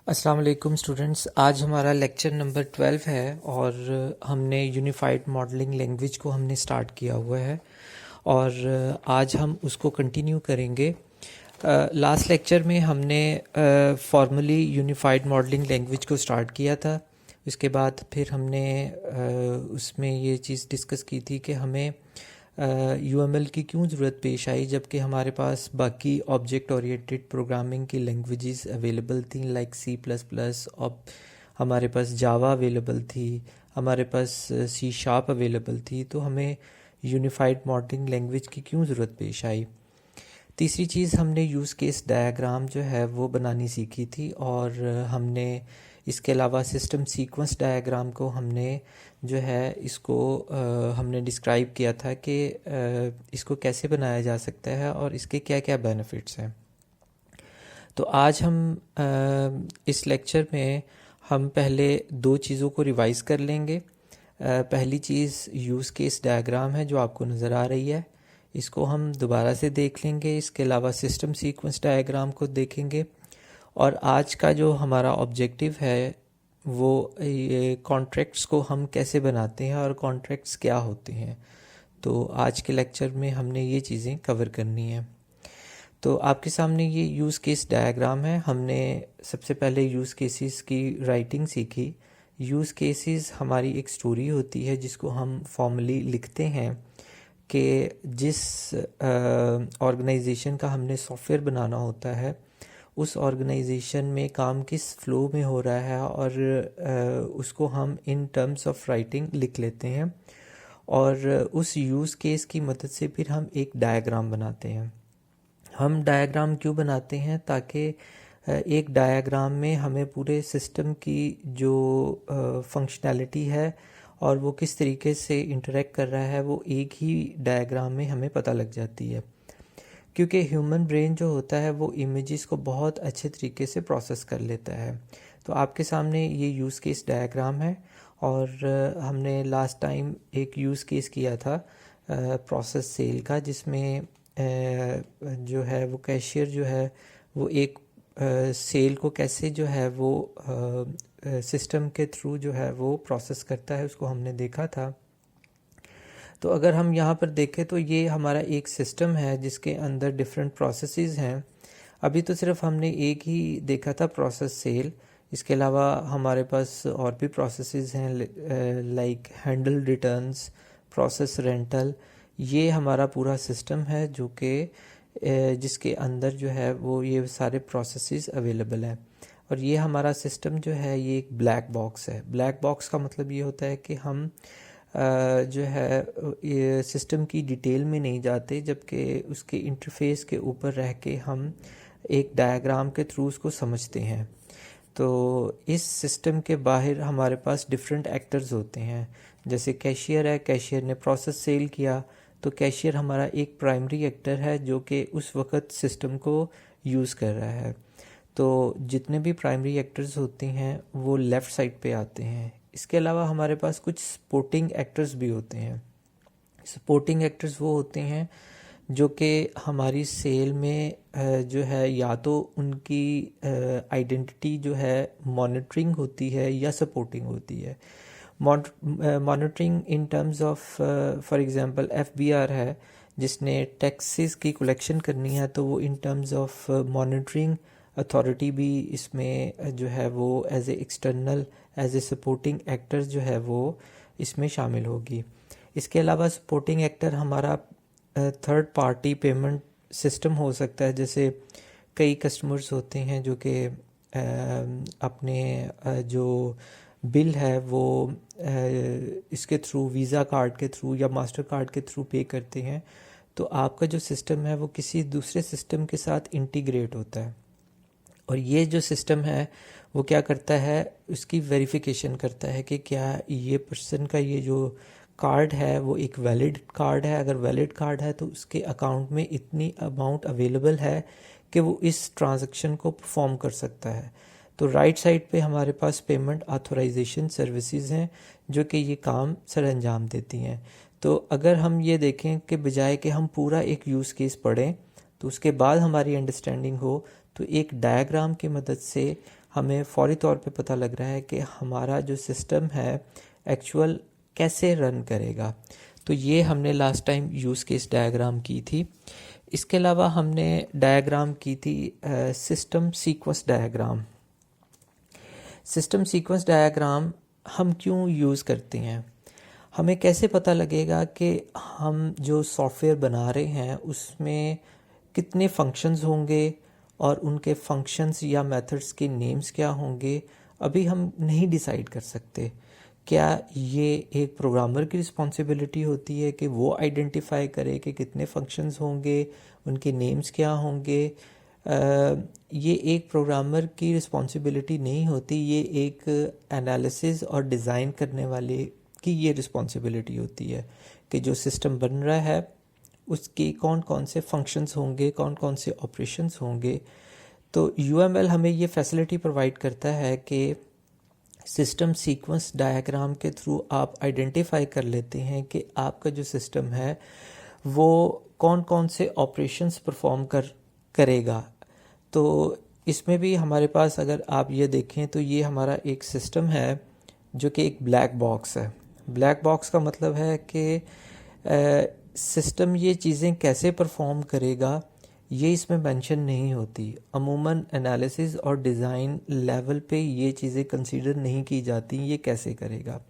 अस्सलाम वालेकुम स्टूडेंट्स। आज हमारा लेक्चर नंबर 12 है और हमने यूनिफाइड मॉडलिंग लैंग्वेज को हमने स्टार्ट किया हुआ है और आज हम उसको कंटिन्यू करेंगे। लास्ट लेक्चर में हमने फॉर्मली यूनिफाइड मॉडलिंग लैंग्वेज को स्टार्ट किया था। उसके बाद फिर हमने उसमें ये चीज़ डिस्कस की थी कि हमें यूएमएल की क्यों ज़रूरत पेश आई, जबकि हमारे पास बाकी ऑब्जेक्ट ओरिएंटेड प्रोग्रामिंग की लैंग्वेजेस अवेलेबल थी लाइक सी प्लस प्लस, और हमारे पास जावा अवेलेबल थी, हमारे पास सी शार्प अवेलेबल थी। तो हमें यूनिफाइड मॉडलिंग लैंग्वेज की क्यों ज़रूरत पेश आई। तीसरी चीज़, हमने यूज़ केस डायग्राम जो है वो बनानी सीखी थी और हमने इसके अलावा सिस्टम सीक्वेंस डायग्राम को हमने जो है इसको हमने डिस्क्राइब किया था कि इसको कैसे बनाया जा सकता है और इसके क्या क्या बेनिफिट्स हैं। तो आज हम इस लेक्चर में हम पहले दो चीज़ों को रिवाइज़ कर लेंगे। पहली चीज़ यूज़ केस डायग्राम है जो आपको नज़र आ रही है, इसको हम दोबारा से देख लेंगे। इसके अलावा सिस्टम सीक्वेंस डायग्राम को देखेंगे और आज का जो हमारा ऑब्जेक्टिव है वो ये कॉन्ट्रैक्ट्स को हम कैसे बनाते हैं और कॉन्ट्रैक्ट्स क्या होते हैं। तो आज के लेक्चर में हमने ये चीज़ें कवर करनी है। तो आपके सामने ये यूज़ केस डायग्राम है। हमने सबसे पहले यूज़ केसेस की राइटिंग सीखी। यूज़ केसेस हमारी एक स्टोरी होती है जिसको हम फॉर्मली लिखते हैं कि जिस ऑर्गेनाइजेशन का हमने सॉफ्टवेयर बनाना होता है उस ऑर्गेनाइजेशन में काम किस फ्लो में हो रहा है और उसको हम इन टर्म्स ऑफ राइटिंग लिख लेते हैं और उस यूज़ केस की मदद से फिर हम एक डायग्राम बनाते हैं। हम डायग्राम क्यों बनाते हैं? ताकि एक डायग्राम में हमें पूरे सिस्टम की जो फंक्शनैलिटी है और वो किस तरीके से इंटरेक्ट कर रहा है वो एक ही डायग्राम में हमें पता लग जाती है। क्योंकि ह्यूमन ब्रेन जो होता है वो इमेजेस को बहुत अच्छे तरीके से प्रोसेस कर लेता है। तो आपके सामने ये यूज़ केस डायग्राम है और हमने लास्ट टाइम एक यूज़ केस किया था प्रोसेस सेल का, जिसमें जो है वो कैशियर जो है वो एक सेल को कैसे जो है वो सिस्टम के थ्रू जो है वो प्रोसेस करता है, उसको हमने देखा था। तो अगर हम यहाँ पर देखें तो ये हमारा एक सिस्टम है जिसके अंदर डिफरेंट प्रोसेसेस हैं। अभी तो सिर्फ हमने एक ही देखा था, प्रोसेस सेल। इसके अलावा हमारे पास और भी प्रोसेसेस हैं like handle returns, process rental. ये हमारा पूरा सिस्टम है जो कि जिसके अंदर जो है वो ये सारे प्रोसेसेस अवेलेबल हैं। और ये हमारा सिस्टम जो है ये एक ब्लैक बॉक्स है। ब्लैक बॉक्स का मतलब ये होता है कि हम जो है ये सिस्टम की डिटेल में नहीं जाते, जबकि उसके इंटरफेस के ऊपर रह के हम एक डायग्राम के थ्रू उसको समझते हैं। तो इस सिस्टम के बाहर हमारे पास डिफरेंट एक्टर्स होते हैं। जैसे कैशियर है, कैशियर ने प्रोसेस सेल किया तो कैशियर हमारा एक प्राइमरी एक्टर है जो कि उस वक्त सिस्टम को यूज़ कर रहा है। तो जितने भी प्राइमरी एक्टर्स होते हैं वो लेफ़्ट साइड पे आते हैं। इसके अलावा हमारे पास कुछ सपोर्टिंग एक्टर्स भी होते हैं। सपोर्टिंग एक्टर्स वो होते हैं जो कि हमारी सेल में जो है या तो उनकी आइडेंटिटी जो है मॉनिटरिंग होती है या सपोर्टिंग होती है। Monitoring in terms of for example FBR है जिसने टैक्सेस की कलेक्शन करनी है, तो वो in terms of monitoring authority भी इसमें जो है वो as a external as a supporting actor जो है वो इसमें शामिल होगी। इसके अलावा सपोर्टिंग एक्टर हमारा थर्ड पार्टी पेमेंट सिस्टम हो सकता है। जैसे कई कस्टमर्स होते हैं जो कि अपने जो बिल है वो इसके थ्रू वीज़ा कार्ड के थ्रू या मास्टर कार्ड के थ्रू पे करते हैं। तो आपका जो सिस्टम है वो किसी दूसरे सिस्टम के साथ इंटीग्रेट होता है और ये जो सिस्टम है वो क्या करता है, उसकी वेरिफिकेशन करता है कि क्या ये पर्सन का ये जो कार्ड है वो एक वैलिड कार्ड है। अगर वैलिड कार्ड है तो उसके अकाउंट में इतनी अमाउंट अवेलेबल है कि वो इस ट्रांजैक्शन को परफॉर्म कर सकता है। तो राइट साइड पे हमारे पास पेमेंट ऑथराइजेशन सर्विसेज हैं जो कि ये काम सर अंजाम देती हैं। तो अगर हम ये देखें कि बजाय कि हम पूरा एक यूज़ केस पढ़ें तो उसके बाद हमारी अंडरस्टैंडिंग हो, तो एक डायग्राम की मदद से हमें फौरी तौर पे पता लग रहा है कि हमारा जो सिस्टम है एक्चुअल कैसे रन करेगा। तो ये हमने last time use case diagram की थी। इसके अलावा हमने डायग्राम की थी system sequence diagram. System sequence diagram हम क्यों यूज़ करते हैं, हमें कैसे पता लगेगा कि हम जो सॉफ्टवेयर बना रहे हैं उसमें कितने फंक्शंस होंगे और उनके फंक्शंस या मेथड्स के नेम्स क्या होंगे, अभी हम नहीं डिसाइड कर सकते। क्या ये एक प्रोग्रामर की रिस्पॉन्सिबिलिटी होती है कि वो आइडेंटिफाई करे कि कितने फंक्शंस होंगे, उनके नेम्स क्या होंगे। ये एक प्रोग्रामर की रिस्पॉन्सिबिलिटी नहीं होती, ये एक एनालिसिस और डिज़ाइन करने वाले की ये रिस्पॉन्सिबिलिटी होती है कि जो सिस्टम बन रहा है उसके कौन कौन से फंक्शंस होंगे, कौन कौन से ऑपरेशंस होंगे। तो यूएमएल हमें ये फैसिलिटी प्रोवाइड करता है कि सिस्टम सीक्वेंस डायग्राम के थ्रू आप आइडेंटिफाई कर लेते हैं कि आपका जो सिस्टम है वो कौन कौन से ऑपरेशंस परफॉर्म करेगा। तो इसमें भी हमारे पास अगर आप ये देखें तो ये हमारा एक सिस्टम है जो कि एक ब्लैक बॉक्स है। ब्लैक बॉक्स का मतलब है कि सिस्टम ये चीज़ें कैसे परफॉर्म करेगा ये इसमें मेंशन नहीं होती। अमूमन एनालिसिस और डिज़ाइन लेवल पे ये चीज़ें कंसीडर नहीं की जाती ये कैसे करेगा।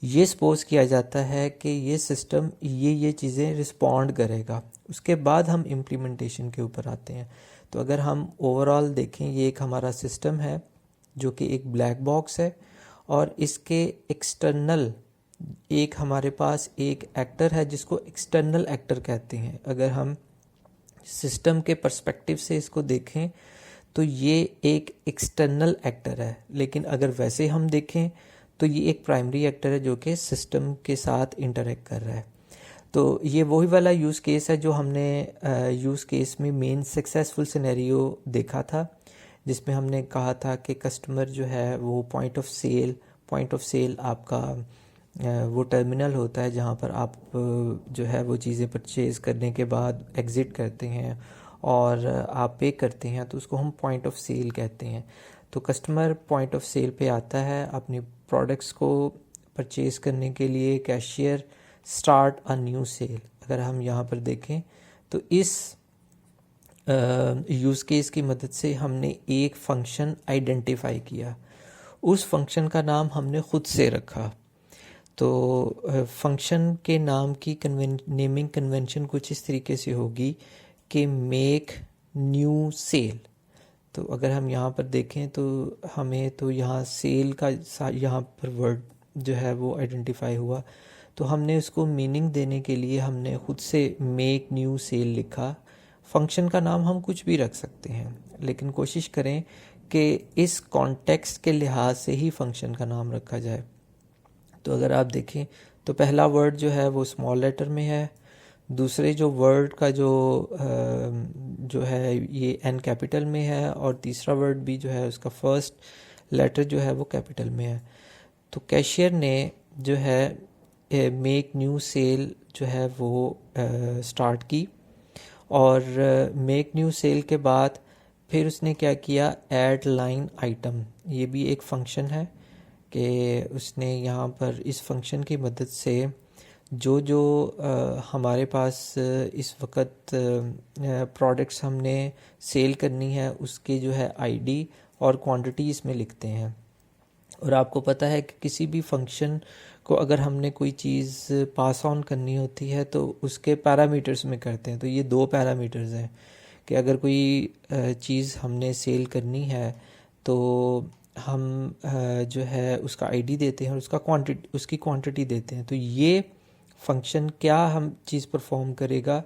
ये सपोज किया जाता है कि ये सिस्टम ये चीज़ें रिस्पॉन्ड करेगा, उसके बाद हम इम्प्लीमेंटेशन के ऊपर आते हैं। तो अगर हम ओवरऑल देखें, ये एक हमारा सिस्टम है जो कि एक ब्लैक बॉक्स है और इसके एक्सटर्नल एक हमारे पास एक एक्टर है जिसको एक्सटर्नल एक्टर कहते हैं। अगर हम सिस्टम के पर्सपेक्टिव से इसको देखें तो ये एक एक्सटर्नल एक्टर है, लेकिन अगर वैसे हम देखें तो ये एक प्राइमरी एक्टर है जो कि सिस्टम के साथ इंटरेक्ट कर रहा है। तो ये वही वाला यूज़ केस है जो हमने यूज़ केस में मेन सक्सेसफुल सिनेरियो देखा था, जिसमें हमने कहा था कि कस्टमर जो है वो पॉइंट ऑफ सेल आपका वो टर्मिनल होता है जहाँ पर आप जो है वो चीज़ें परचेज़ करने के बाद एग्ज़िट करते हैं और आप पे करते हैं, तो उसको हम पॉइंट ऑफ सेल कहते हैं। तो कस्टमर पॉइंट ऑफ सेल पे आता है अपने प्रोडक्ट्स को परचेज़ करने के लिए, cashier start a new sale. अगर हम यहाँ पर देखें तो इस यूज़ केस की मदद से हमने एक फंक्शन आइडेंटिफाई किया, उस फंक्शन का नाम हमने खुद से रखा। तो फंक्शन के नाम की नेमिंग कन्वेंशन कुछ इस तरीके से होगी कि मेक न्यू सेल। तो अगर हम यहाँ पर देखें तो हमें तो यहाँ सेल का यहाँ पर वर्ड जो है वो आइडेंटिफाई हुआ, तो हमने उसको मीनिंग देने के लिए हमने खुद से मेक न्यू सेल लिखा। फंक्शन का नाम हम कुछ भी रख सकते हैं, लेकिन कोशिश करें कि इस कॉन्टेक्स्ट के लिहाज से ही फंक्शन का नाम रखा जाए। तो अगर आप देखें तो पहला वर्ड जो है वो स्मॉल लेटर में है, दूसरे जो वर्ड का जो है ये एन कैपिटल में है, और तीसरा वर्ड भी जो है उसका फर्स्ट लेटर जो है वो कैपिटल में है। तो कैशियर ने जो है मेक न्यू सेल जो है वो स्टार्ट की, और मेक न्यू सेल के बाद फिर उसने क्या किया, ऐड लाइन आइटम। ये भी एक फंक्शन है कि उसने यहाँ पर इस फंक्शन की मदद से जो हमारे पास इस वक्त प्रोडक्ट्स हमने सेल करनी है उसके जो है आईडी और क्वांटिटी इसमें लिखते हैं। और आपको पता है कि किसी भी फंक्शन को अगर हमने कोई चीज़ पास ऑन करनी होती है तो उसके पैरामीटर्स में करते हैं। तो ये दो पैरामीटर्स हैं कि अगर कोई चीज़ हमने सेल करनी है तो हम जो है उसका आईडी देते हैं और उसकी क्वांटिटी देते हैं। तो ये फंक्शन क्या हम चीज़ परफॉर्म करेगा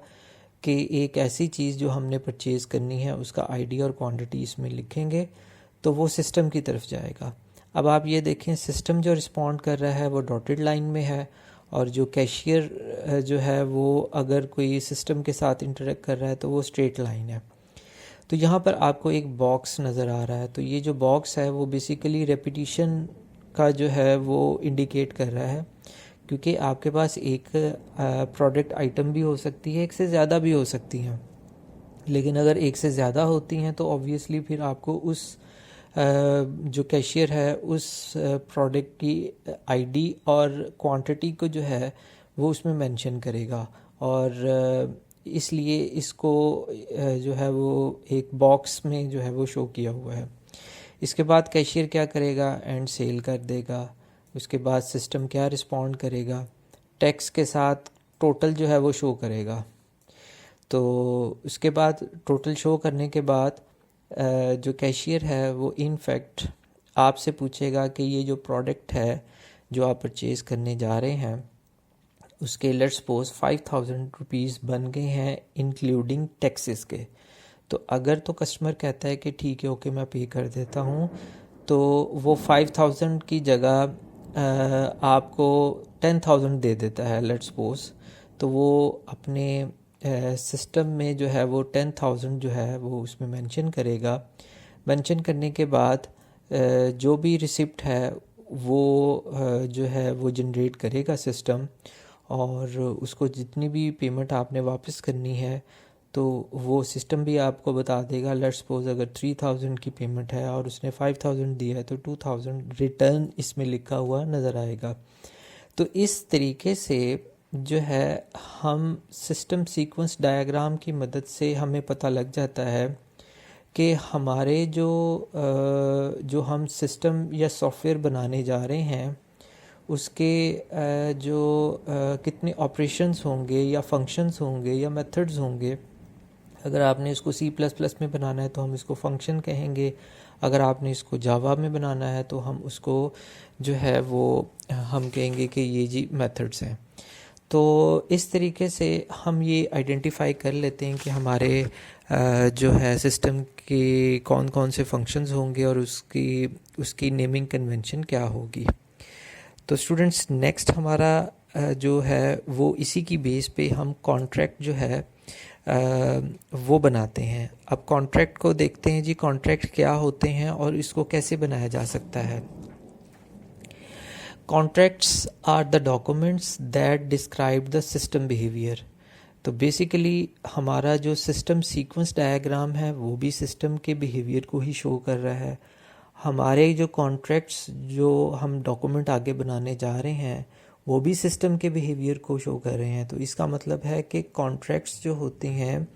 कि एक ऐसी चीज़ जो हमने परचेज़ करनी है उसका आईडी और क्वांटिटी इसमें लिखेंगे तो वो सिस्टम की तरफ जाएगा। अब आप ये देखें, सिस्टम जो रिस्पॉन्ड कर रहा है वो डॉटेड लाइन में है, और जो कैशियर जो है वो अगर कोई सिस्टम के साथ इंटरेक्ट कर रहा है तो वो स्ट्रेट लाइन है। तो यहाँ पर आपको एक बॉक्स नज़र आ रहा है, तो ये जो बॉक्स है वो बेसिकली रेपिटिशन का जो है वो इंडिकेट कर रहा है, क्योंकि आपके पास एक प्रोडक्ट आइटम भी हो सकती है, एक से ज़्यादा भी हो सकती हैं, लेकिन अगर एक से ज़्यादा होती हैं तो ऑब्वियसली फिर आपको उस जो कैशियर है उस प्रोडक्ट की आईडी और क्वांटिटी को जो है वो उसमें मेंशन करेगा, और इसलिए इसको जो है वो एक बॉक्स में जो है वो शो किया हुआ है। इसके बाद कैशियर क्या करेगा, एंड सेल कर देगा। उसके बाद सिस्टम क्या रिस्पॉन्ड करेगा, टैक्स के साथ टोटल जो है वो शो करेगा। तो उसके बाद टोटल शो करने के बाद जो कैशियर है वो इन फैक्ट आपसे पूछेगा कि ये जो प्रोडक्ट है जो आप परचेज़ करने जा रहे हैं उसके लेट्स सपोज 5000 रुपीज़ बन गए हैं इंक्लूडिंग टैक्सेस के। तो अगर तो कस्टमर कहता है कि ठीक है ओके मैं पे कर देता हूँ, तो वो 5000 की जगह आपको 10,000 दे देता है लेट्स सपोज। तो वो अपने सिस्टम में जो है वो 10,000 जो है वो उसमें मेंशन करेगा। मेंशन करने के बाद जो भी रिसिप्ट है वो जो है वो जनरेट करेगा सिस्टम, और उसको जितनी भी पेमेंट आपने वापस करनी है तो वो सिस्टम भी आपको बता देगा। लेट्स सपोज अगर 3000 की पेमेंट है और उसने 5000 दिया है तो 2000 रिटर्न इसमें लिखा हुआ नज़र आएगा। तो इस तरीके से जो है हम सिस्टम सीक्वेंस डायग्राम की मदद से हमें पता लग जाता है कि हमारे जो हम सिस्टम या सॉफ्टवेयर बनाने जा रहे हैं उसके जो कितने ऑपरेशंस होंगे या फंक्शंस होंगे या मेथड्स होंगे। अगर आपने इसको C++ में बनाना है तो हम इसको फंक्शन कहेंगे, अगर आपने इसको जावा में बनाना है तो हम उसको जो है वो हम कहेंगे कि ये जी मेथड्स हैं। तो इस तरीके से हम ये आइडेंटिफाई कर लेते हैं कि हमारे जो है सिस्टम के कौन कौन से फंक्शंस होंगे और उसकी नेमिंग कन्वेंशन क्या होगी। तो स्टूडेंट्स नेक्स्ट हमारा जो है वो इसी की बेस पे हम कॉन्ट्रैक्ट जो है वो बनाते हैं। अब कॉन्ट्रैक्ट को देखते हैं जी, कॉन्ट्रैक्ट क्या होते हैं और इसको कैसे बनाया जा सकता है। Contracts are the documents that describe the system behaviour. तो बेसिकली हमारा जो सिस्टम सीक्वेंस डायग्राम है वो भी सिस्टम के बिहेवियर को ही शो कर रहा है। हमारे जो कॉन्ट्रैक्ट्स जो हम डॉक्यूमेंट आगे बनाने जा रहे हैं वो भी सिस्टम के बिहेवियर को शो कर रहे हैं। तो इसका मतलब है कि कॉन्ट्रैक्ट्स जो होते हैं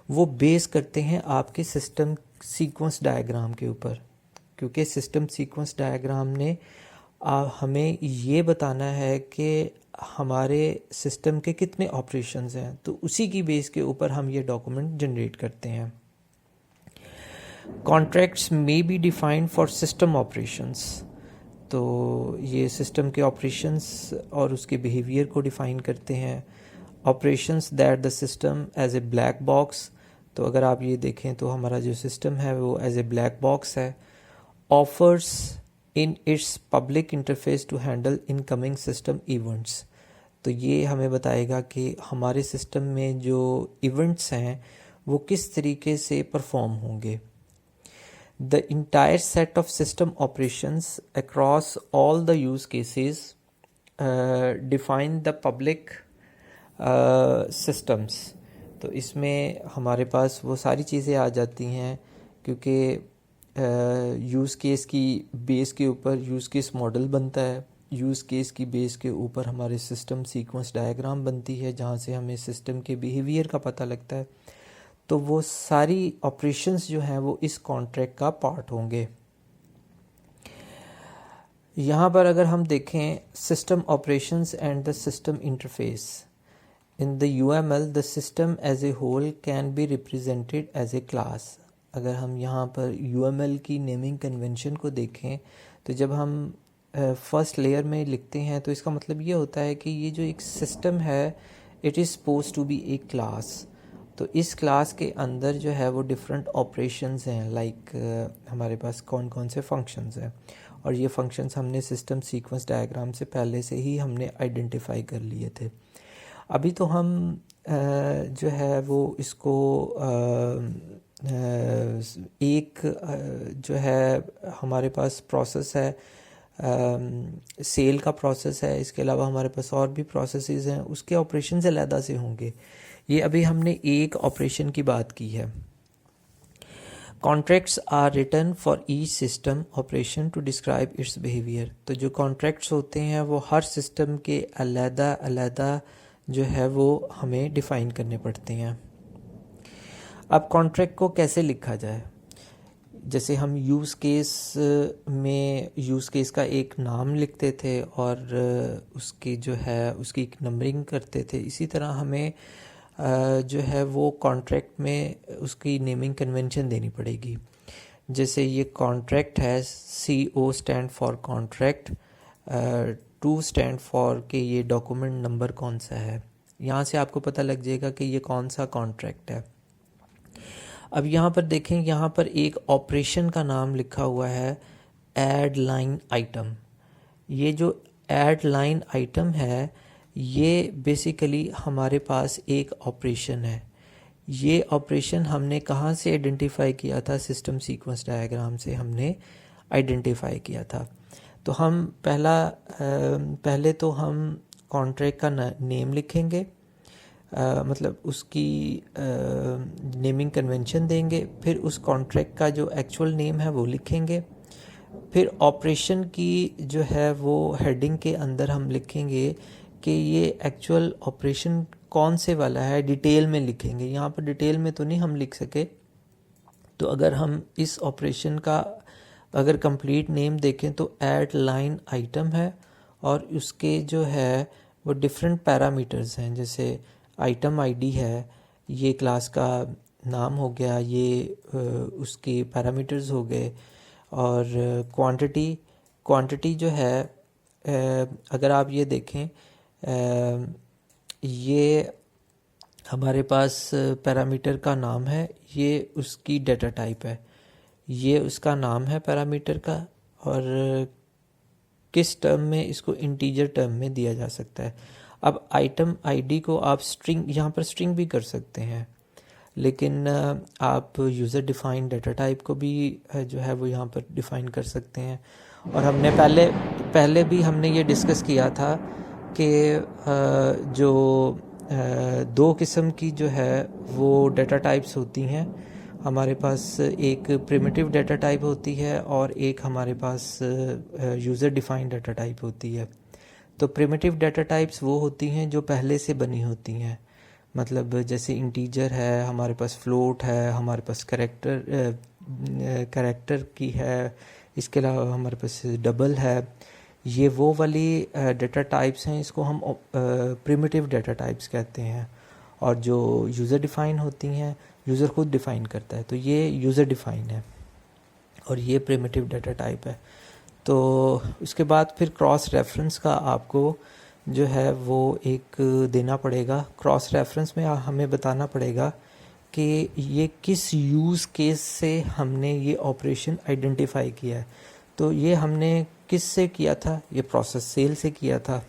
वो बेस करते हैं आपके सिस्टम सीक्वेंस डायग्राम के ऊपर, क्योंकि सिस्टम सीक्वेंस डायग्राम ने हमें ये बताना है कि हमारे सिस्टम के कितने ऑपरेशंस हैं, तो उसी की बेस के ऊपर हम ये डॉक्यूमेंट जनरेट करते हैं। Contracts may be defined for system operations. तो ये सिस्टम के ऑपरेशंस और उसके बिहेवियर को डिफ़ाइन करते हैं। Operations that the system as a black box. तो अगर आप ये देखें तो हमारा जो सिस्टम है वो एज ए ब्लैक बॉक्स है। Offers in its public interface to handle incoming system events. तो ये हमें बताएगा कि हमारे सिस्टम में जो इवेंट्स हैं वो किस तरीके से परफॉर्म होंगे। The entire set of system operations across all the use cases define the public systems। तो इसमें हमारे पास वो सारी चीज़ें आ जाती हैं, क्योंकि यूज़ केस की बेस के ऊपर यूज़ केस मॉडल बनता है। यूज़ केस की बेस के ऊपर हमारे सिस्टम सीक्वेंस डायग्राम बनती है, जहाँ से हमें सिस्टम के बिहेवियर का पता लगता है। तो वो सारी ऑपरेशंस जो हैं वो इस कॉन्ट्रैक्ट का पार्ट होंगे। यहाँ पर अगर हम देखें system operations and the system interface in the UML, the system as a whole can be represented as a class. अगर हम यहाँ पर UML की नेमिंग कन्वेंशन को देखें तो जब हम फर्स्ट लेयर में लिखते हैं तो इसका मतलब ये होता है कि ये जो एक सिस्टम है it is suppose to be a class. तो इस क्लास के अंदर जो है वो डिफरेंट ऑपरेशंस हैं, लाइक हमारे पास कौन कौन से फंक्शंस हैं, और ये फंक्शंस हमने सिस्टम सीक्वेंस डायग्राम से पहले से ही हमने आइडेंटिफाई कर लिए थे। अभी तो हम जो है वो इसको एक जो है हमारे पास प्रोसेस है, सेल का प्रोसेस है, इसके अलावा हमारे पास और भी प्रोसेसेस हैं, उसके ऑपरेशंस अलग से होंगे। ये अभी हमने एक ऑपरेशन की बात की है। Contracts are written for each system operation to describe its behaviour. तो जो कॉन्ट्रैक्ट्स होते हैं वो हर सिस्टम के अलग अलग जो है वो हमें डिफ़ाइन करने पड़ते हैं। अब कॉन्ट्रैक्ट को कैसे लिखा जाए, जैसे हम यूज़ केस का एक नाम लिखते थे और उसकी जो है उसकी एक नंबरिंग करते थे, इसी तरह हमें जो है वो कॉन्ट्रैक्ट में उसकी नेमिंग कन्वेंशन देनी पड़ेगी। जैसे ये कॉन्ट्रैक्ट है, CO stand for contract, 2 stand for कि ये डॉक्यूमेंट नंबर कौन सा है। यहाँ से आपको पता लग जाएगा कि ये कौन सा कॉन्ट्रैक्ट है। अब यहाँ पर देखें, यहाँ पर एक ऑपरेशन का नाम लिखा हुआ है ऐड लाइन आइटम। ये जो ऐड लाइन आइटम है ये बेसिकली हमारे पास एक ऑपरेशन है। ये ऑपरेशन हमने कहाँ से आइडेंटिफाई किया था, सिस्टम सीक्वेंस डायग्राम से हमने आइडेंटिफाई किया था। तो हम पहले तो हम कॉन्ट्रैक्ट का नेम लिखेंगे, मतलब उसकी नेमिंग कन्वेंशन देंगे, फिर उस कॉन्ट्रैक्ट का जो एक्चुअल नेम है वो लिखेंगे, फिर ऑपरेशन की जो है वो हेडिंग के अंदर हम लिखेंगे कि ये एक्चुअल ऑपरेशन कौन से वाला है, डिटेल में लिखेंगे। यहाँ पर डिटेल में तो नहीं हम लिख सके, तो अगर हम इस ऑपरेशन का अगर कंप्लीट नेम देखें तो ऐड लाइन आइटम है और उसके जो है वो डिफरेंट पैरामीटर्स हैं। जैसे आइटम आईडी है, ये क्लास का नाम हो गया, ये उसके पैरामीटर्स हो गए। और क्वांटिटी जो है, अगर आप ये देखें, ये हमारे पास पैरामीटर का नाम है, ये उसकी डेटा टाइप है, ये उसका नाम है पैरामीटर का, और किस टर्म में इसको इंटीजर टर्म में दिया जा सकता है। अब आइटम आईडी को आप स्ट्रिंग, यहाँ पर स्ट्रिंग भी कर सकते हैं, लेकिन आप यूज़र डिफ़ाइंड डाटा टाइप को भी जो है वो यहाँ पर डिफ़ाइन कर सकते हैं। और हमने पहले भी हमने ये डिस्कस किया था कि जो 2 किस्म की जो है वो डाटा टाइप्स होती हैं। हमारे पास एक प्रिमिटिव डाटा टाइप होती है और एक हमारे पास यूज़र डिफ़ाइंड डाटा टाइप होती है। तो प्रिमिटिव डाटा टाइप्स वो होती हैं जो पहले से बनी होती हैं, मतलब जैसे इंटीजर है, हमारे पास फ्लोट है, हमारे पास कैरेक्टर की है, इसके अलावा हमारे पास डबल है। ये वो वाली डाटा टाइप्स हैं, इसको हम प्रिमिटिव डाटा टाइप्स कहते हैं। और जो यूज़र डिफ़ाइन होती हैं, यूज़र खुद डिफ़ाइन करता है, तो ये यूज़र डिफ़ाइन है और ये प्रिमिटिव डाटा टाइप है। तो उसके बाद फिर क्रॉस रेफरेंस का आपको जो है वो एक देना पड़ेगा। क्रॉस रेफरेंस में हमें बताना पड़ेगा कि ये किस यूज़ केस से हमने ये ऑपरेशन आइडेंटिफाई किया है। तो ये हमने किस से किया था, ये प्रोसेस सेल से किया था।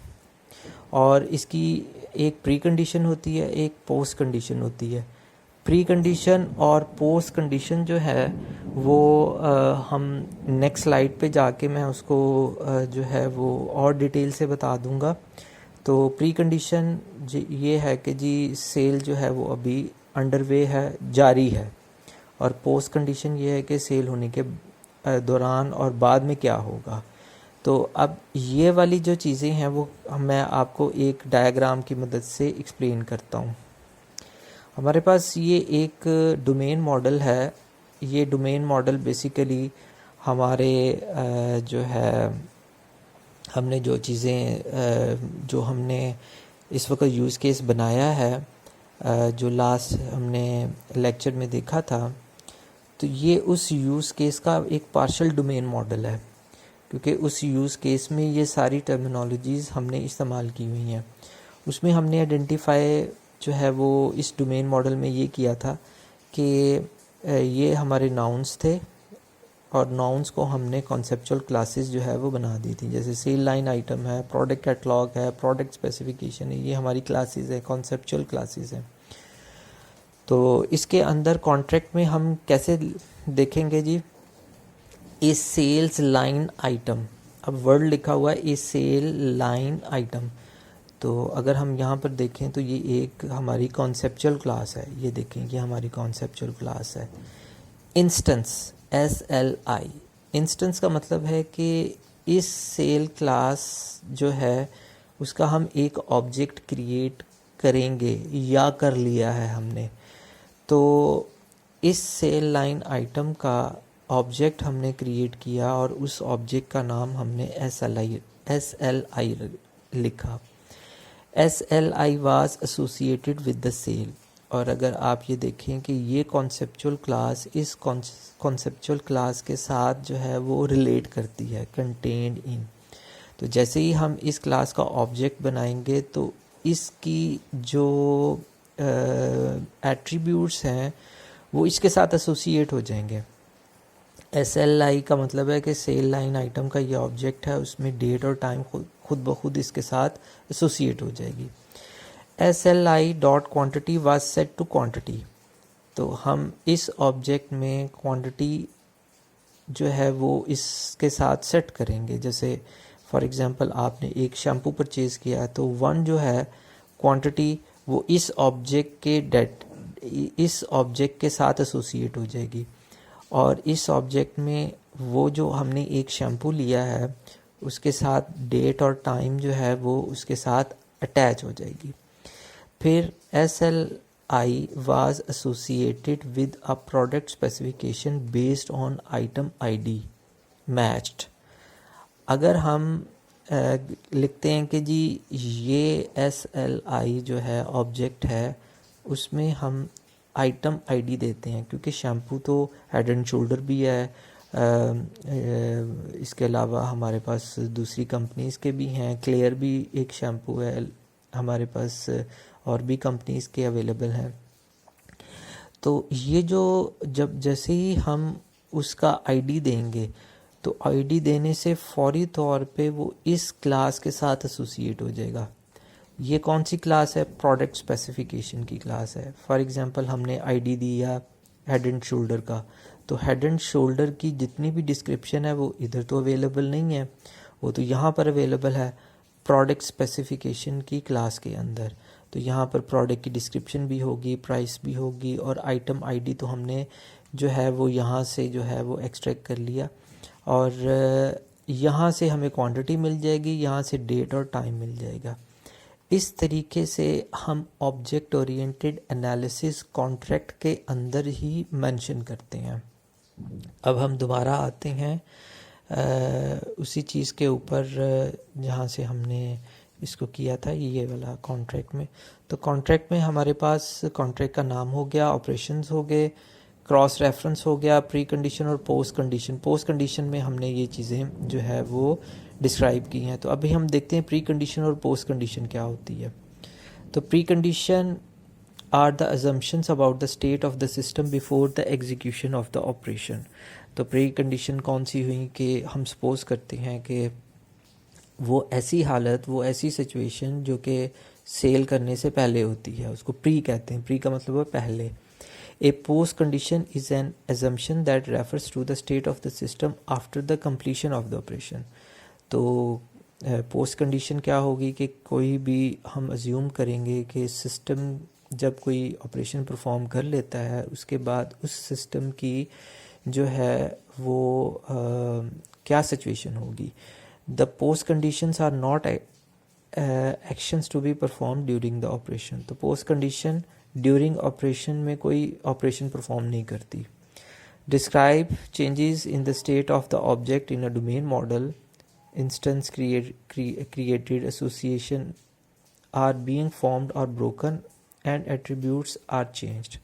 और इसकी एक प्री कंडीशन होती है, एक पोस्ट कंडीशन होती है। प्री कंडीशन और पोस्ट कंडीशन जो है वो हम नेक्स्ट स्लाइड पे जाके मैं उसको जो है वो और डिटेल से बता दूंगा। तो प्री कंडीशन ये है कि जी सेल जो है वो अभी अंडरवे है, जारी है। और पोस्ट कंडीशन ये है कि सेल होने के दौरान और बाद में क्या होगा। तो अब ये वाली जो चीज़ें हैं वो मैं आपको एक डायग्राम की मदद से एक्सप्लेन करता हूँ। हमारे पास ये एक डोमेन मॉडल है। ये डोमेन मॉडल बेसिकली हमारे जो है हमने जो चीज़ें जो हमने इस वक्त यूज़ केस बनाया है, जो लास्ट हमने लेक्चर में देखा था, तो ये उस यूज़ केस का एक पार्शियल डोमेन मॉडल है, क्योंकि उस यूज़ केस में ये सारी टर्मिनोलॉजीज़ हमने इस्तेमाल की हुई हैं। उसमें हमने आइडेंटिफाई जो है वो इस डोमेन मॉडल में ये किया था कि ये हमारे नाउन्स थे और नाउन्स को हमने कॉन्सेप्चुअल क्लासेस जो है वो बना दी थी। जैसे सेल लाइन आइटम है, प्रोडक्ट कैटलॉग है, प्रोडक्ट स्पेसिफिकेशन है, ये हमारी क्लासेस है, कॉन्सेप्चुअल क्लासेस हैं। तो इसके अंदर कॉन्ट्रैक्ट में हम कैसे देखेंगे जी, ए सेल्स लाइन आइटम, अब वर्ड लिखा हुआ है ए सेल लाइन आइटम। तो अगर हम यहाँ पर देखें तो ये एक हमारी कॉन्सेप्चुअल क्लास है। ये देखें, ये हमारी कॉन्सेप्चुअल क्लास है। Instance, SLI। इंस्टेंस का मतलब है कि इस सेल क्लास जो है उसका हम एक ऑब्जेक्ट क्रिएट करेंगे या कर लिया है हमने, तो इस सेल लाइन आइटम का ऑब्जेक्ट हमने क्रिएट किया और उस ऑब्जेक्ट का नाम हमने SLI लिखा। SLI was associated with the sale. और अगर आप ये देखें कि ये कॉन्सेप्चुअल क्लास इस कॉन्सेप्चुअल क्लास के साथ जो है वो रिलेट करती है, कंटेन्ड इन। तो जैसे ही हम इस क्लास का ऑब्जेक्ट बनाएंगे तो इसकी जो एट्रीब्यूट्स हैं वो इसके साथ एसोसिएट हो जाएंगे। SLI का मतलब है कि सेल लाइन आइटम का ये ऑब्जेक्ट है, उसमें डेट और टाइम खुद ब खुद इसके साथ एसोसिएट हो जाएगी। SLI dot quantity was set to quantity. तो हम इस ऑब्जेक्ट में क्वांटिटी जो है वो इसके साथ सेट करेंगे। जैसे फॉर एग्जांपल आपने एक शैम्पू परचेज़ किया तो 1 जो है क्वांटिटी वो इस ऑब्जेक्ट के साथ एसोसिएट हो जाएगी, और इस ऑब्जेक्ट में वो जो हमने एक शैम्पू लिया है उसके साथ डेट और टाइम जो है वो उसके साथ अटैच हो जाएगी। फिर SLI was associated with a product specification based on item ID matched। अगर हम लिखते हैं कि जी ये SLI जो है ऑब्जेक्ट है, उसमें हम आइटम आईडी देते हैं, क्योंकि शैम्पू तो हेड एंड शोल्डर भी है, इसके अलावा हमारे पास दूसरी कंपनीज़ के भी हैं, क्लियर भी एक शैम्पू है हमारे पास, और भी कंपनीज़ के अवेलेबल हैं। तो ये जो जैसे ही हम उसका आईडी देंगे तो आईडी देने से फौरी तौर पे वो इस क्लास के साथ एसोसिएट हो जाएगा। ये कौन सी क्लास है? प्रोडक्ट स्पेसिफिकेशन की क्लास है। फॉर एग्जांपल हमने आईडी दिया हेड एंड शोल्डर का, तो हेड एंड शोल्डर की जितनी भी डिस्क्रिप्शन है वो इधर तो अवेलेबल नहीं है, वो तो यहाँ पर अवेलेबल है प्रोडक्ट स्पेसिफिकेशन की क्लास के अंदर। तो यहाँ पर प्रोडक्ट की डिस्क्रिप्शन भी होगी, प्राइस भी होगी, और आइटम आईडी तो हमने जो है वो यहाँ से जो है वो एक्सट्रैक्ट कर लिया, और यहाँ से हमें क्वांटिटी मिल जाएगी, यहाँ से डेट और टाइम मिल जाएगा। इस तरीके से हम ऑब्जेक्ट ओरिएंटेड एनालिसिस कॉन्ट्रैक्ट के अंदर ही मेंशन करते हैं। अब हम दोबारा आते हैं उसी चीज़ के ऊपर जहाँ से हमने इसको किया था, ये वाला कॉन्ट्रैक्ट में। तो कॉन्ट्रैक्ट में हमारे पास कॉन्ट्रैक्ट का नाम हो गया, ऑपरेशंस हो गए, क्रॉस रेफरेंस हो गया, प्री कंडीशन और पोस्ट कंडीशन। पोस्ट कंडीशन में हमने ये चीज़ें जो है वो डिस्क्राइब की हैं। तो अभी हम देखते हैं प्री कंडीशन और पोस्ट कंडीशन क्या होती है। तो pre condition are the assumptions about the state of the system before the execution of the operation. तो प्री कंडीशन कौन सी हुई कि हम सपोज करते हैं कि वो ऐसी हालत, वो ऐसी सिचुएशन जो कि सेल करने से पहले होती है, उसको प्री कहते हैं। प्री का मतलब है पहले। A post condition is an assumption that refers to the state of the system after the completion of the operation। तो पोस्ट कंडीशन क्या होगी कि कोई भी हम अज्यूम करेंगे कि सिस्टम जब कोई ऑपरेशन परफॉर्म कर लेता है उसके बाद उस सिस्टम की जो है वो क्या सिचुएशन होगी। The post conditions are not actions to be perform during the operation. तो पोस्ट कंडीशन ड्यूरिंग ऑपरेशन में कोई ऑपरेशन परफॉर्म नहीं करती। Describe changes in the state of the object in a domain model, instance created, association are being formed or broken and attributes are changed।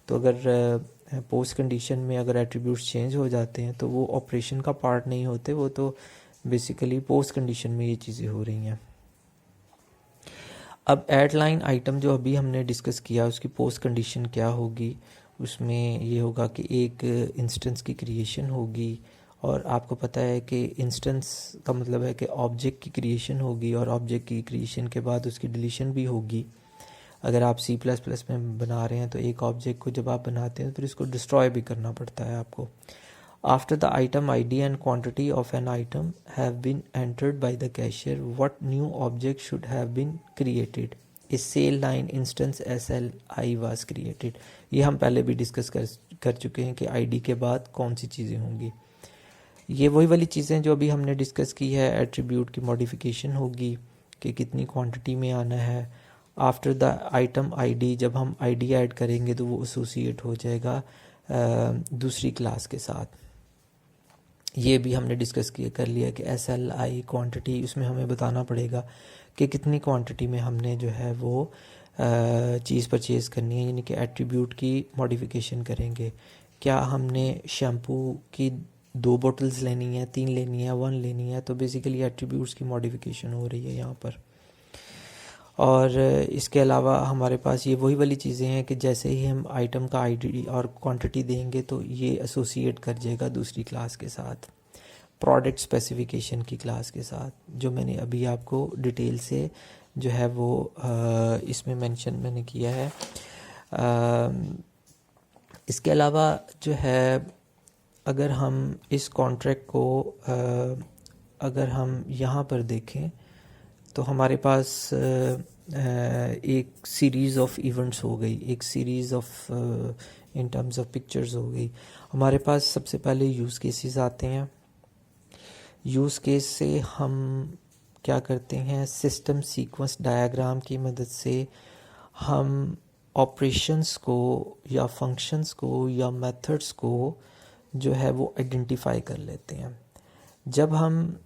तो अगर post condition में अगर attributes change हो जाते हैं तो वो ऑपरेशन का पार्ट नहीं होते, वो तो बेसिकली पोस्ट कंडीशन में ये चीज़ें हो रही हैं। अब एड लाइन आइटम जो अभी हमने डिस्कस किया उसकी पोस्ट कंडीशन क्या होगी, उसमें ये होगा कि एक इंस्टेंस की क्रिएशन होगी, और आपको पता है कि इंस्टेंस का मतलब है कि ऑब्जेक्ट की क्रिएशन होगी, और ऑब्जेक्ट की क्रिएशन के बाद उसकी डिलीशन भी होगी। अगर आप C++ में बना रहे हैं तो एक ऑब्जेक्ट को जब आप बनाते हैं तो फिर इसको डिस्ट्रॉय भी करना पड़ता है आपको। After the item ID and quantity of an item have been entered by the cashier, what new object should have been created? A sale line instance SLI was created। ये हम पहले भी डिस्कस कर चुके हैं कि आईडी के बाद कौन सी चीज़ें होंगी। ये वही वाली चीज़ें जो अभी हमने डिस्कस की है, एट्रीब्यूट की मॉडिफिकेशन होगी कि कितनी क्वांटिटी में आना है। आफ्टर द आइटम आईडी, जब हम आईडी ऐड करेंगे तो वो एसोसिएट हो जाएगा दूसरी क्लास के साथ। ये भी हमने डिस्कस किया कर लिया कि SLI क्वांटिटी, उसमें हमें बताना पड़ेगा कि कितनी क्वांटिटी में हमने जो है वो चीज़ परचेज़ करनी है, यानी कि एट्रीब्यूट की मॉडिफिकेशन करेंगे। क्या हमने शैम्पू की 2 बॉटल्स लेनी है, 3 लेनी है, 1 लेनी है, तो बेसिकली एट्रीब्यूट्स की मॉडिफिकेशन हो रही है यहाँ पर। और इसके अलावा हमारे पास ये वही वाली चीज़ें हैं कि जैसे ही हम आइटम का आईडी और क्वांटिटी देंगे तो ये एसोसिएट कर जाएगा दूसरी क्लास के साथ, प्रोडक्ट स्पेसिफिकेशन की क्लास के साथ, जो मैंने अभी आपको डिटेल से जो है वो इसमें मेंशन मैंने किया है। इसके अलावा जो है, अगर हम इस कॉन्ट्रैक्ट को अगर हम यहाँ पर देखें तो हमारे पास एक सीरीज़ ऑफ इवेंट्स हो गई, एक series of in terms of pictures हो गई। हमारे पास सबसे पहले यूज़ केसेस आते हैं। यूज़ केस से हम क्या करते हैं, सिस्टम सीक्वेंस डायग्राम की मदद से हम ऑपरेशंस को या फंक्शंस को या मेथड्स को जो है वो आइडेंटिफाई कर लेते हैं। जब हम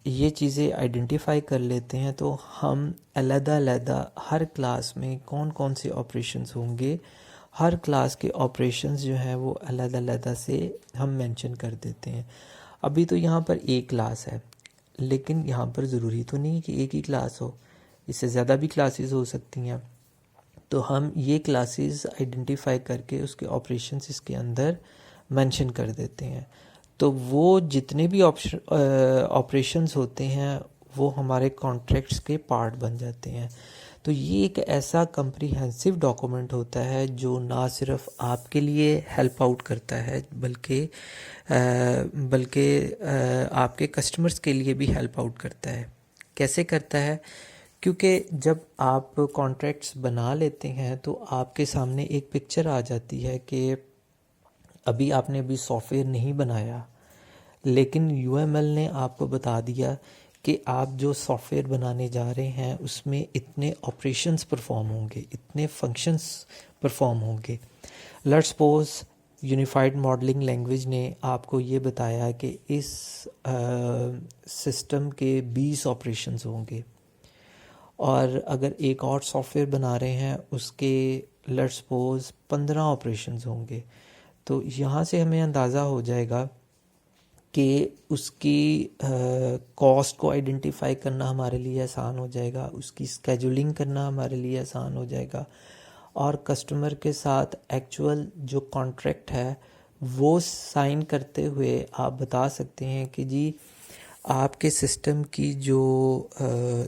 ये चीज़ें आइडेंटिफाई कर लेते हैं तो हम अलग-अलग हर क्लास में कौन कौन से ऑपरेशंस होंगे, हर क्लास के ऑपरेशंस जो हैं वो अलग-अलग से हम मेंशन कर देते हैं। अभी तो यहाँ पर एक क्लास है, लेकिन यहाँ पर ज़रूरी तो नहीं कि एक ही क्लास हो, इससे ज़्यादा भी क्लासेस हो सकती हैं। तो हम ये क्लासेस आइडेंटिफाई करके उसके ऑपरेशंस इसके अंदर मेंशन कर देते हैं। तो वो जितने भी ऑपरेशंस होते हैं वो हमारे कॉन्ट्रैक्ट्स के पार्ट बन जाते हैं। तो ये एक ऐसा कम्प्रीहेंसिव डॉक्यूमेंट होता है जो ना सिर्फ आपके लिए हेल्प आउट करता है बल्कि आपके कस्टमर्स के लिए भी हेल्प आउट करता है। कैसे करता है? क्योंकि जब आप कॉन्ट्रैक्ट्स बना लेते हैं तो आपके सामने एक पिक्चर आ जाती है कि अभी आपने अभी सॉफ्टवेयर नहीं बनाया, लेकिन UML ने आपको बता दिया कि आप जो सॉफ्टवेयर बनाने जा रहे हैं उसमें इतने ऑपरेशंस परफॉर्म होंगे, इतने फंक्शंस परफॉर्म होंगे। Let's suppose unified modelling language ने आपको ये बताया कि इस सिस्टम के 20 ऑपरेशंस होंगे, और अगर एक और सॉफ्टवेयर बना रहे हैं उसके लेट्स सपोज 15 ऑपरेशंस होंगे। तो यहाँ से हमें अंदाज़ा हो जाएगा कि उसकी कॉस्ट को आइडेंटिफाई करना हमारे लिए आसान हो जाएगा, उसकी स्केजुलिंग करना हमारे लिए आसान हो जाएगा, और कस्टमर के साथ एक्चुअल जो कॉन्ट्रैक्ट है वो साइन करते हुए आप बता सकते हैं कि जी आपके सिस्टम की जो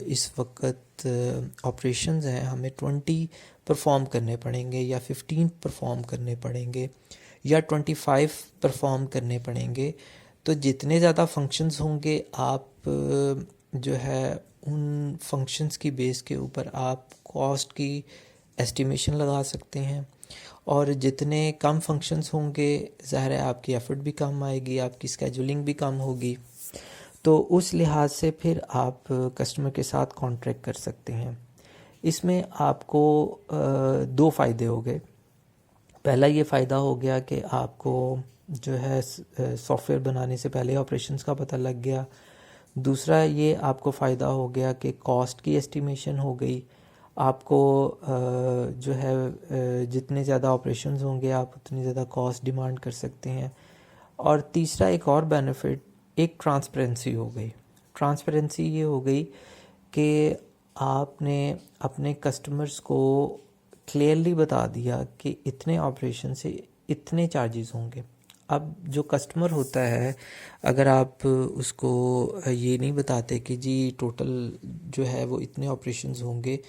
इस वक्त ऑपरेशंस हैं हमें 20 परफॉर्म करने पड़ेंगे, या 15 परफॉर्म करने पड़ेंगे, या 25 परफॉर्म करने पड़ेंगे। तो जितने ज़्यादा फंक्शंस होंगे आप जो है उन फंक्शंस की बेस के ऊपर आप कॉस्ट की एस्टिमेशन लगा सकते हैं, और जितने कम फंक्शंस होंगे ज़ाहिर है आपकी एफर्ट भी कम आएगी, आपकी स्केजुलिंग भी कम होगी। तो उस लिहाज से फिर आप कस्टमर के साथ कॉन्ट्रैक्ट कर सकते हैं। इसमें आपको 2 फ़ायदे हो गए। पहला ये फ़ायदा हो गया कि आपको जो है सॉफ्टवेयर बनाने से पहले ऑपरेशंस का पता लग गया। दूसरा ये आपको फ़ायदा हो गया कि कॉस्ट की एस्टिमेशन हो गई। आपको जो है जितने ज़्यादा ऑपरेशंस होंगे आप उतनी ज़्यादा कॉस्ट डिमांड कर सकते हैं। और तीसरा एक और बेनिफिट, एक ट्रांसपेरेंसी हो गई। ट्रांसपेरेंसी ये हो गई कि आपने अपने कस्टमर्स को क्लियरली बता दिया कि इतने ऑपरेशन से इतने चार्जेस होंगे। अब जो कस्टमर होता है, अगर आप उसको ये नहीं बताते कि जी टोटल जो है वो इतने ऑपरेशंस होंगे,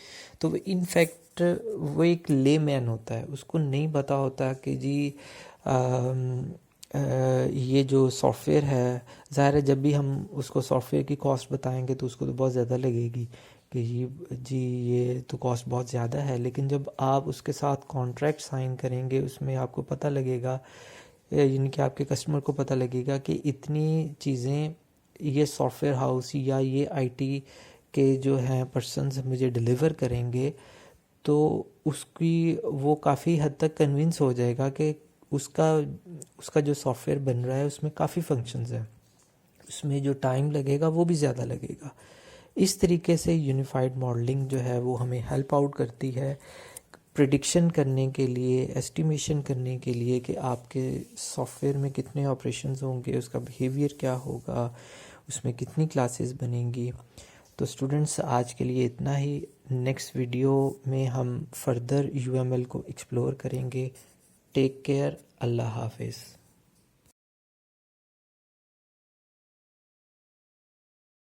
तो इनफैक्ट वो एक लेमैन होता है, उसको नहीं पता होता कि जी ये जो सॉफ्टवेयर है, ज़ाहिर है जब भी हम उसको सॉफ्टवेयर की कॉस्ट बताएंगे तो उसको तो बहुत ज़्यादा लगेगी, कि जी ये तो कॉस्ट बहुत ज़्यादा है, लेकिन जब आप उसके साथ कॉन्ट्रैक्ट साइन करेंगे उसमें आपको पता लगेगा, यानी कि आपके कस्टमर को पता लगेगा कि इतनी चीज़ें ये सॉफ्टवेयर हाउस या ये आईटी के जो हैं पर्सन्स मुझे डिलीवर करेंगे, तो उसकी वो काफ़ी हद तक कन्विंस हो जाएगा कि उसका उसका जो सॉफ्टवेयर बन रहा है उसमें काफ़ी फंक्शंस हैं, उसमें जो टाइम लगेगा वो भी ज़्यादा लगेगा। इस तरीके से यूनिफाइड मॉडलिंग जो है वो हमें हेल्प आउट करती है प्रिडिक्शन करने के लिए, एस्टिमेशन करने के लिए कि आपके सॉफ्टवेयर में कितने ऑपरेशंस होंगे, उसका बिहेवियर क्या होगा, उसमें कितनी क्लासेस बनेंगी। तो स्टूडेंट्स आज के लिए इतना ही। नेक्स्ट वीडियो में हम फर्दर यूएमएल को एक्सप्लोर करेंगे। टेक केयर, अल्लाह हाफिज़।